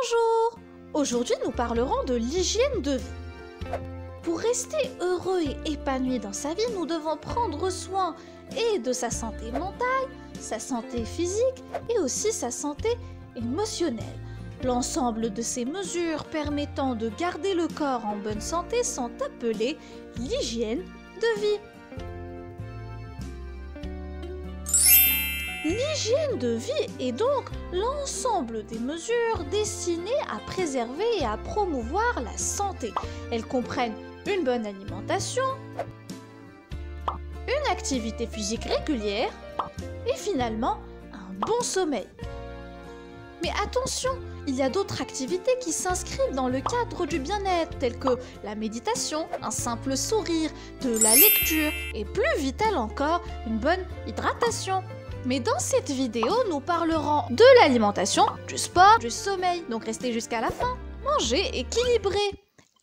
Bonjour! Aujourd'hui, nous parlerons de l'hygiène de vie. Pour rester heureux et épanoui dans sa vie, nous devons prendre soin et de sa santé mentale, sa santé physique et aussi sa santé émotionnelle. L'ensemble de ces mesures permettant de garder le corps en bonne santé sont appelées l'hygiène de vie. L'hygiène de vie est donc l'ensemble des mesures destinées à préserver et à promouvoir la santé. Elles comprennent une bonne alimentation, une activité physique régulière et finalement un bon sommeil. Mais attention, il y a d'autres activités qui s'inscrivent dans le cadre du bien-être, telles que la méditation, un simple sourire, de la lecture et plus vital encore, une bonne hydratation. Mais dans cette vidéo, nous parlerons de l'alimentation, du sport, du sommeil. Donc restez jusqu'à la fin. Manger équilibré.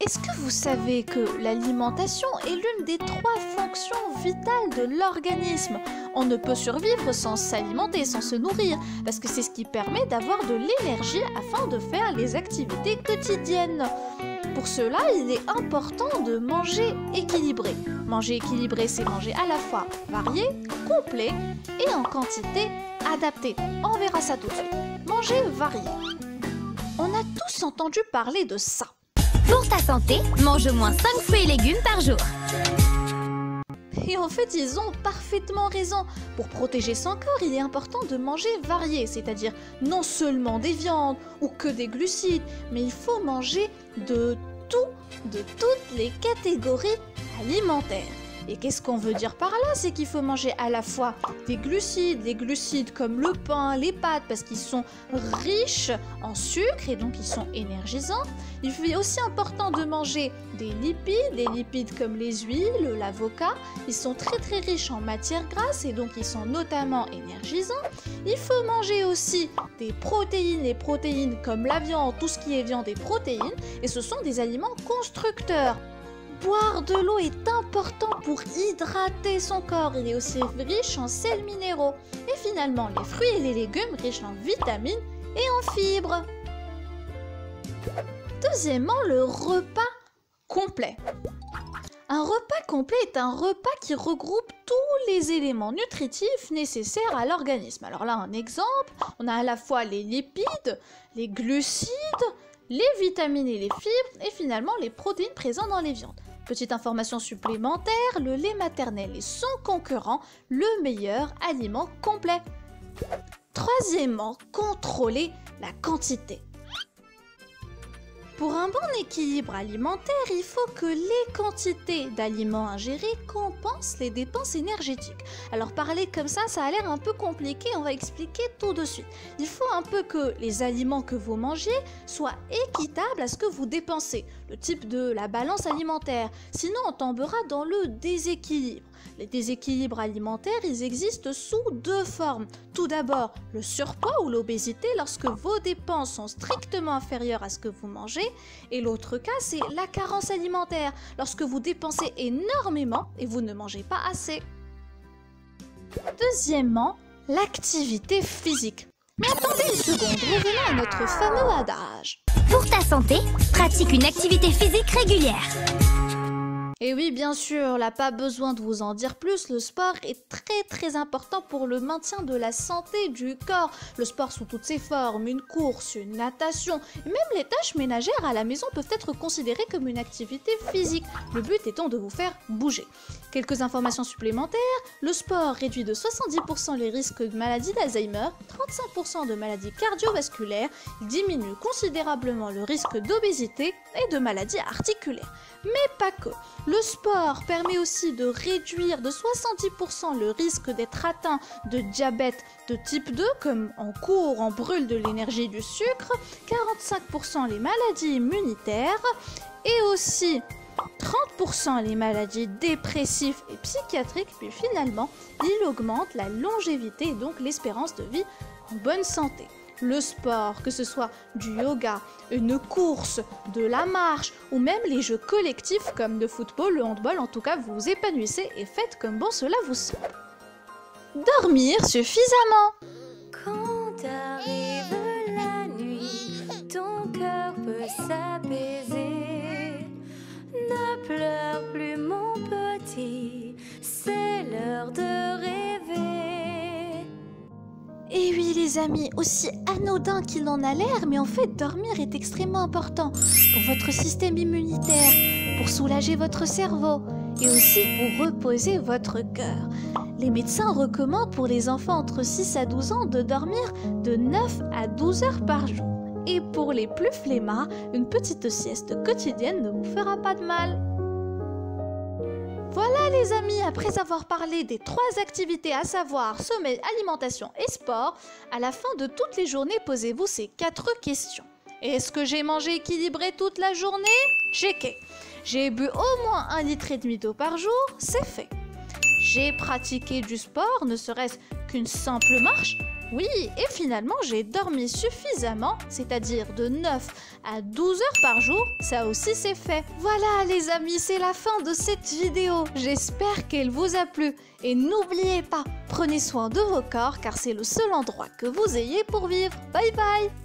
Est-ce que vous savez que l'alimentation est l'une des 3 fonctions vitales de l'organisme? On ne peut survivre sans s'alimenter, sans se nourrir, parce que c'est ce qui permet d'avoir de l'énergie afin de faire les activités quotidiennes. Pour cela, il est important de manger équilibré. Manger équilibré, c'est manger à la fois varié, complet et en quantité adaptée. On verra ça tout de suite. Manger varié. On a tous entendu parler de ça. Pour ta santé, mange au moins 5 fruits et légumes par jour. Et en fait, ils ont parfaitement raison. Pour protéger son corps, il est important de manger varié, c'est-à-dire non seulement des viandes ou que des glucides, mais il faut manger de tout, de toutes les catégories alimentaires. Et qu'est-ce qu'on veut dire par là? C'est qu'il faut manger à la fois des glucides comme le pain, les pâtes, parce qu'ils sont riches en sucre et donc ils sont énergisants. Il est aussi important de manger des lipides comme les huiles, l'avocat. Ils sont très riches en matières grasses et donc ils sont notamment énergisants. Il faut manger aussi des protéines, les protéines comme la viande, tout ce qui est viande et protéines, et ce sont des aliments constructeurs. Boire de l'eau est important pour hydrater son corps. Il est aussi riche en sels minéraux. Et finalement, les fruits et les légumes riches en vitamines et en fibres. Deuxièmement, le repas complet. Un repas complet est un repas qui regroupe tous les éléments nutritifs nécessaires à l'organisme. Alors là, un exemple, on a à la fois les lipides, les glucides, les vitamines et les fibres, et finalement les protéines présentes dans les viandes. Petite information supplémentaire, le lait maternel est sans concurrent le meilleur aliment complet. Troisièmement, contrôler la quantité. Pour un bon équilibre alimentaire, il faut que les quantités d'aliments ingérés compensent les dépenses énergétiques. Alors parler comme ça a l'air un peu compliqué, on va expliquer tout de suite. Il faut un peu que les aliments que vous mangez soient équitables à ce que vous dépensez, le type de la balance alimentaire, sinon on tombera dans le déséquilibre. Les déséquilibres alimentaires, ils existent sous 2 formes. Tout d'abord, le surpoids ou l'obésité lorsque vos dépenses sont strictement inférieures à ce que vous mangez. Et l'autre cas, c'est la carence alimentaire, lorsque vous dépensez énormément et vous ne mangez pas assez. Deuxièmement, l'activité physique. Mais attendez une seconde, revenons à notre fameux adage. Pour ta santé, pratique une activité physique régulière. Et oui, bien sûr, là pas besoin de vous en dire plus, le sport est très important pour le maintien de la santé du corps. Le sport sous toutes ses formes, une course, une natation, et même les tâches ménagères à la maison peuvent être considérées comme une activité physique, le but étant de vous faire bouger. Quelques informations supplémentaires, le sport réduit de 70% les risques de maladie d'Alzheimer, 35% de maladies cardiovasculaires, il diminue considérablement le risque d'obésité et de maladies articulaires. Mais pas que. Le sport permet aussi de réduire de 70% le risque d'être atteint de diabète de type 2, comme en cours, on brûle de l'énergie du sucre, 45% les maladies immunitaires et aussi 30% les maladies dépressives et psychiatriques, puis finalement, il augmente la longévité et donc l'espérance de vie en bonne santé. Le sport, que ce soit du yoga, une course, de la marche ou même les jeux collectifs comme le football, le handball, en tout cas vous vous épanouissez et faites comme bon cela vous semble. Dormir suffisamment. Quand arrive la nuit, ton cœur peut s'apaiser. Ne pleure plus mon petit, c'est l'heure de rêver. Et oui les amis, aussi anodin qu'il en a l'air, mais en fait dormir est extrêmement important pour votre système immunitaire, pour soulager votre cerveau et aussi pour reposer votre cœur. Les médecins recommandent pour les enfants entre 6 à 12 ans de dormir de 9 à 12 heures par jour. Et pour les plus flemmards, une petite sieste quotidienne ne vous fera pas de mal. Voilà les amis, après avoir parlé des 3 activités à savoir sommeil, alimentation et sport, à la fin de toutes les journées, posez-vous ces 4 questions. Est-ce que j'ai mangé équilibré toute la journée? Checké. J'ai bu au moins 1,5 litre d'eau par jour? C'est fait. J'ai pratiqué du sport, ne serait-ce qu'une simple marche? Oui, et finalement j'ai dormi suffisamment, c'est-à-dire de 9 à 12 heures par jour, ça aussi c'est fait. Voilà les amis, c'est la fin de cette vidéo, j'espère qu'elle vous a plu. Et n'oubliez pas, prenez soin de vos corps car c'est le seul endroit que vous ayez pour vivre. Bye bye!